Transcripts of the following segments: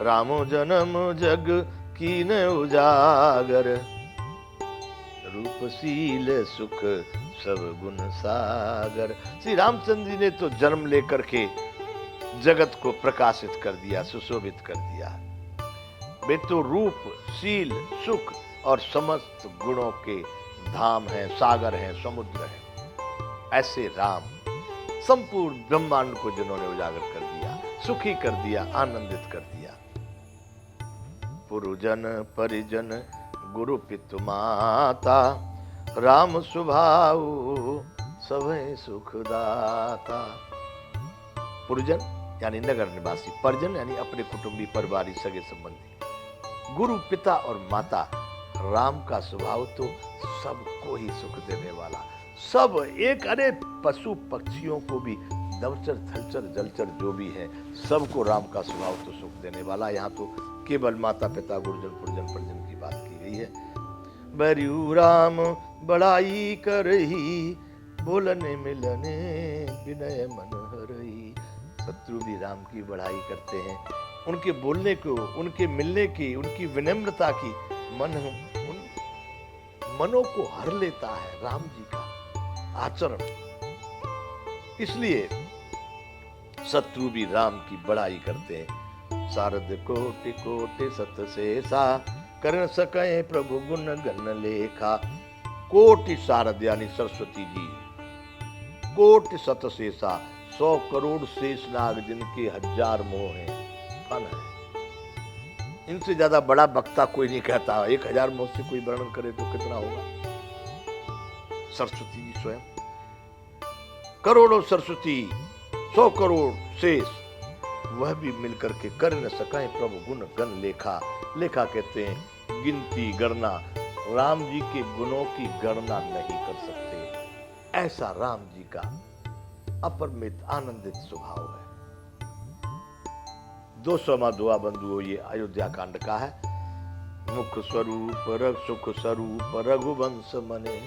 रामो जन्म जग कीन उजागर, रूपशील सुख सब गुण सागर। श्री रामचंद्र जी ने तो जन्म लेकर के जगत को प्रकाशित कर दिया, सुशोभित कर दिया। वे तो रूप, शील, सुख और समस्त गुणों के धाम हैं, सागर हैं, समुद्र हैं। ऐसे राम संपूर्ण ब्रह्मांड को जिन्होंने उजागर कर दिया, सुखी कर दिया, आनंदित कर दिया। पुरुजन परिजन गुरु पितु माता, राम स्वभाव सभय सुखदाता। पुरुजन यानी नगर निवासी, परिजन यानी अपने कुटुंबी, परिवारी, सगे संबंधी, गुरु, पिता और माता। राम का स्वभाव तो सबको ही सुख देने वाला, सब एक, अरे पशु पक्षियों को भी, नवचर थलचर जलचर जो भी है, सबको राम का स्वभाव तो सुख देने वाला। यहाँ तो केवल माता पिता गुरुजन पुरजन परिजन की बात की गई है। बरयू राम बड़ाई करही, बोलने मिलने विनय मन हरही। शत्रु भी राम की बढ़ाई करते हैं, उनके बोलने को, उनके मिलने की, उनकी विनम्रता की उन मनों को हर लेता है राम जी का आचरण। इसलिए शत्रु भी राम की बड़ाई करते हैं। शारद कोटि कोटि सत शेषा, कर सके प्रभु गुण गण लेखा। कोटि शारद यानी सरस्वती जी, कोटि सत शेषा 100 करोड़ शेष नाग जिनके 1000 मोह हैं, फन है। इनसे ज्यादा बड़ा वक्ता कोई नहीं कहता। 1000 मोह से कोई वर्णन करे तो कितना होगा। सरस्वती जी स्वयं, करोड़ों सरस्वती, 100 करोड़ शेष, वह भी मिलकर के कर न सके प्रभु गुण गण लेखा। लेखा कहते हैं गिनती, गणना। राम जी के गुणों की गणना नहीं कर सकते। ऐसा राम जी का अपरमित आनंदित स्वभाव है। 200वां दुआ बंधुओं, ये अयोध्या कांड का है। मुख स्वरूप सुख स्वरूप रघुवंश मने,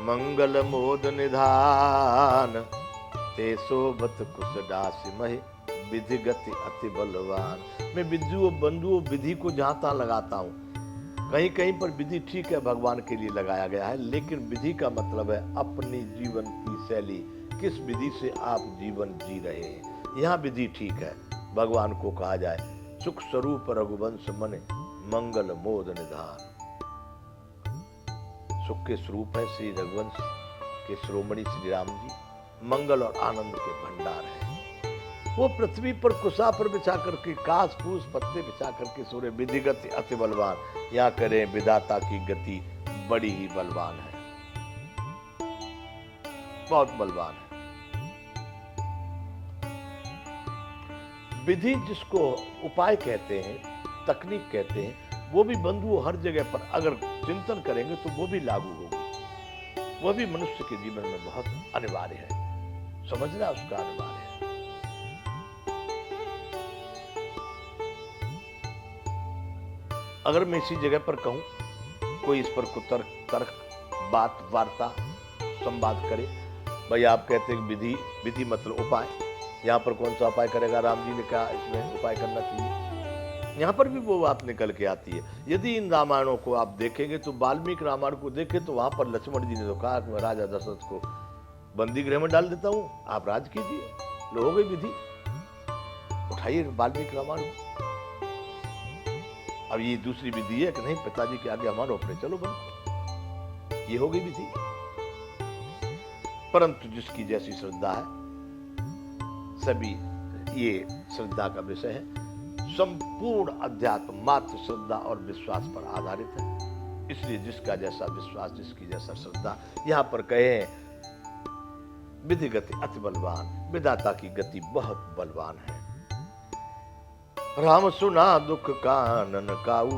मंगल मोद निधान, ते शोभत कुश दास महि, विधि गति अति बलवान। मैं विद्युओं बंधुओं विधि को जहां तहां लगाता हूं। कहीं कहीं पर विधि ठीक है, भगवान के लिए लगाया गया है, लेकिन विधि का मतलब है अपनी जीवन की शैली, किस विधि से आप जीवन जी रहे हैं। यहाँ विधि ठीक है, भगवान को कहा जाए सुख स्वरूप रघुवंश मने, मंगल मोद निधान। सुख के स्वरूप है श्री रघुवंश के शिरोमणि श्री राम जी, मंगल और आनंद के भंडार है। वो पृथ्वी पर कुशा पर बिछा करके, घास फूस पत्ते बिछा करके सोरे। विधि गति अति बलवान, या करें विधाता की गति बड़ी ही बलवान है, बहुत बलवान है। विधि जिसको उपाय कहते हैं, तकनीक कहते हैं, वो भी बंधुओं हर जगह पर अगर चिंतन करेंगे तो वो भी लागू होगी। वह भी मनुष्य के जीवन में बहुत अनिवार्य है, समझना उसका अनिवार्य है। अगर मैं इसी जगह पर कहूं, कोई इस पर तर्क बात वार्ता संवाद करे, भाई आप कहते हैं विधि, विधि मतलब उपाय, यहाँ पर कौन सा उपाय करेगा, राम जी ने कहा इसमें उपाय करना चाहिए। यहाँ पर भी वो बात निकल के आती है। यदि इन रामायणों को आप देखेंगे तो वाल्मीकि रामायण को देखें तो वहां पर लक्ष्मण जी ने तो कहा कि मैं राजा दशरथ को बंदी गृह में डाल देता हूं, आप राज कीजिए। लो हो गई विधि, उठाइए वाल्मीकि रामायण। अब ये दूसरी विधि है कि नहीं, पिताजी के आगे हमारे अपने चलो बन, ये हो गई विधि। परंतु जिसकी जैसी श्रद्धा है, सभी ये श्रद्धा का विषय है। संपूर्ण अध्यात्म मात्र श्रद्धा और विश्वास पर आधारित है। इसलिए जिसका जैसा विश्वास, जिसकी जैसा श्रद्धा। यहां पर कहे विधि गति अति बलवान, विधाता की गति बहुत बलवान है। राम सुना दुख कानन काऊ,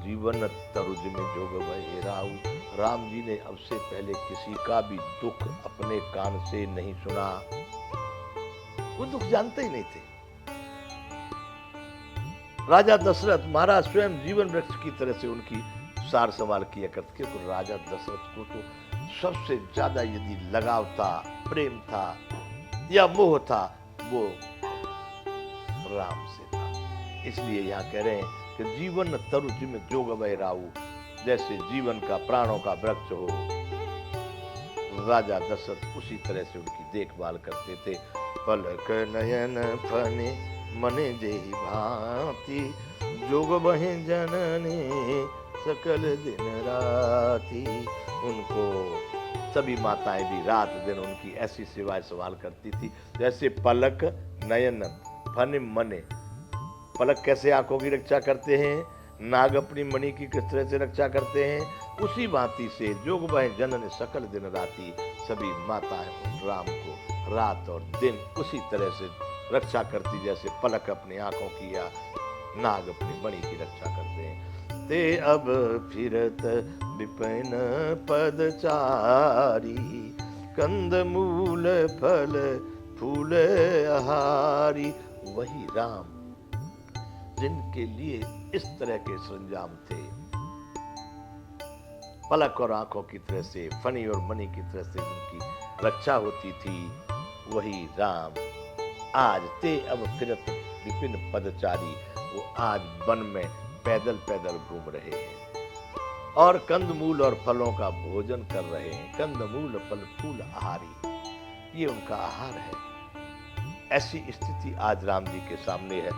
जीवन तरुज में जोग भय राऊ। राम जी ने अब से पहले किसी का भी दुख अपने कान से नहीं सुना, वो दुख जानते ही नहीं थे। राजा दशरथ महाराज स्वयं जीवन वृक्ष की तरह से उनकी सार संभाल किया करते, क्योंकि राजा दशरथ को तो सबसे ज्यादा यदि लगाव था, प्रेम था या मोह था, वो राम से था। इसलिए यहाँ कह रहे हैं कि जीवन तरु जिम जोग वह राहु, जैसे जीवन का प्राणों का वृक्ष हो, राजा दशरथ उसी तरह से उनकी देखभाल करते थे। पलक नयन फने मने जेहि भांति, जोग बहे जननी सकल दिन राती। उनको सभी माताएं भी रात दिन उनकी ऐसी सेवाएं संभाल करती थी। जैसे पलक नयन फन मने, पलक कैसे आंखों की रक्षा करते हैं, नाग अपनी मणि की किस तरह से रक्षा करते हैं, उसी भांति से जोग बह जनन सकल दिन राती, सभी माताएं राम को रात और दिन उसी तरह से रक्षा करती जैसे पलक अपनी आंखों की या नाग अपनी मणि की रक्षा करते हैं। ते अब फिरत विपिन पदचारी, कंद मूल फल फूल आहारी। वही राम जिनके लिए इस तरह के सरंजाम थे, पलक और आंखों की तरह से, फनी और मणि की तरह से जिनकी रक्षा होती थी, वही राम आज ते अब फिरत विपिन पदचारी, वो आज वन में पैदल पैदल घूम रहे हैं और कंदमूल और फलों का भोजन कर रहे हैं। कंदमूल फल फूल आहारी, ये उनका आहार है। ऐसी स्थिति आज राम जी के सामने है।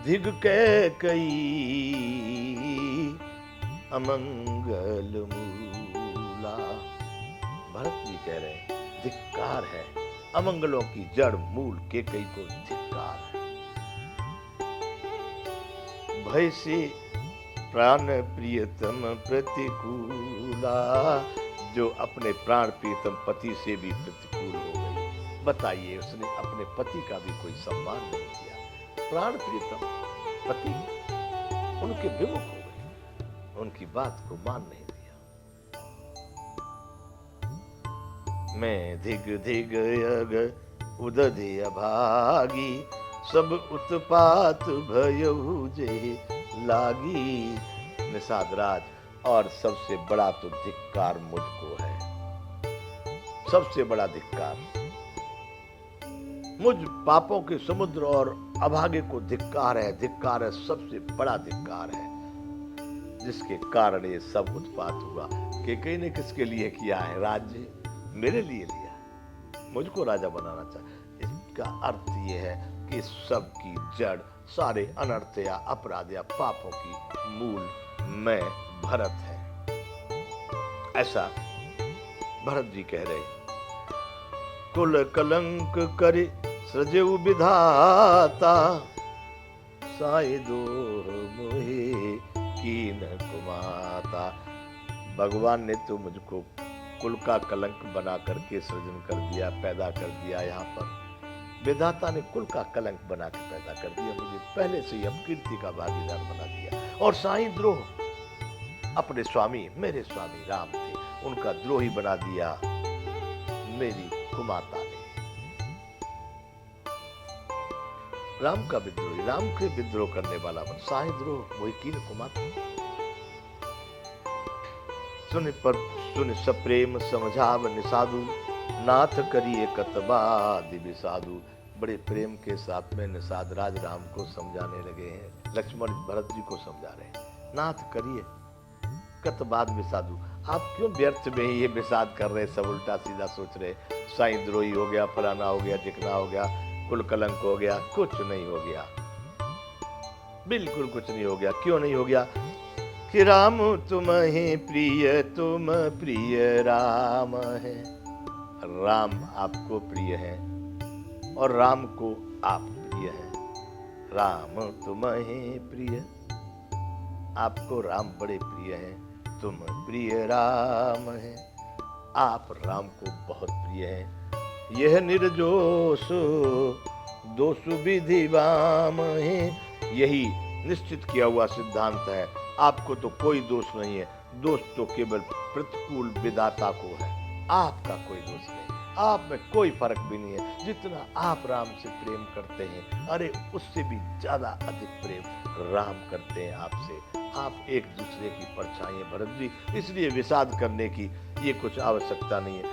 धिग के कई अमंगल मूला, भरत जी कह रहे हैं धिक्कार है, अमंगलों की जड़ मूल के कई को धिक्कार है। भय से प्राण प्रियतम प्रतिकूला, जो अपने प्राण प्रियतम पति से भी प्रतिकूल हो गई। बताइए, उसने अपने पति का भी कोई सम्मान नहीं किया। प्राण प्रियतम पति उनके विमुख हो गए, उनकी बात को मान नहीं दिया। मैं धिग धिग यग उदधि अभागी, सब उत्पात भयउ जे लागी। निषाद राज, और सबसे बड़ा तो धिक्कार मुझको है, सबसे बड़ा धिक्कार मुझ पापों के समुद्र और अभागे को धिक्कार है। धिक्कार है, सबसे बड़ा धिक्कार है, जिसके कारण ये सब उत्पात हुआ। कैकेयी ने किसके लिए किया है राज्य? मेरे लिए लिया, मुझको राजा बनाना चाहे। इसका अर्थ ये है कि सब की जड़, सारे अनर्थ या अपराध या पापों की मूल मैं भरत है। ऐसा भरत जी कह रहे, कुल कलंक करि सृजऊ विधाता, साई दोह मोहे कीन कुमाता। भगवान ने तो मुझको कुल का कलंक बना करके सृजन कर दिया, पैदा कर दिया। यहाँ पर विधाता ने कुल का कलंक बना के पैदा कर दिया, मुझे पहले से ही अपकीर्ति का भागीदार बना दिया। और साईं द्रोह, अपने स्वामी, मेरे स्वामी राम थे, उनका द्रोही बना दिया मेरी कुमाता ने। राम का विद्रोही, राम के विद्रोह करने वाला बन, साईं द्रोह वही कीन कुमाता। सुन सप्रेम समझाव निसाधु, नाथ करिए कतबा दिव्य साधु। बड़े प्रेम के साथ में निषाद राज राम को समझाने लगे हैं, लक्ष्मण भरत जी को समझा रहे हैं। नाथ करिए कतबाद विसाधु, आप क्यों व्यर्थ में ही ये विषाद कर रहे, सब उल्टा सीधा सोच रहे। साईं द्रोही हो गया, फलाना हो गया, टिकना हो गया, कुल कलंक हो गया। कुछ नहीं हो गया, बिल्कुल कुछ नहीं हो गया। क्यों नहीं हो गया? कि राम तुम्हें प्रिय, तुम प्रिय राम है। राम आपको प्रिय है और राम को आप प्रिय है। राम तुम्हें प्रिय, आपको राम बड़े प्रिय हैं, तुम प्रिय राम है, आप राम को बहुत प्रिय हैं। यह निर्दोष दोष विधि वाम है, यही निश्चित किया हुआ सिद्धांत है। आपको तो कोई दोष नहीं है, दोष तो केवल प्रतिकूल विधाता को है, आपका कोई दोष नहीं। आप में कोई फर्क भी नहीं है। जितना आप राम से प्रेम करते हैं, अरे उससे भी ज्यादा अधिक प्रेम राम करते हैं आपसे। आप एक दूसरे की परछाई हैं भरत जी, इसलिए विषाद करने की ये कुछ आवश्यकता नहीं है।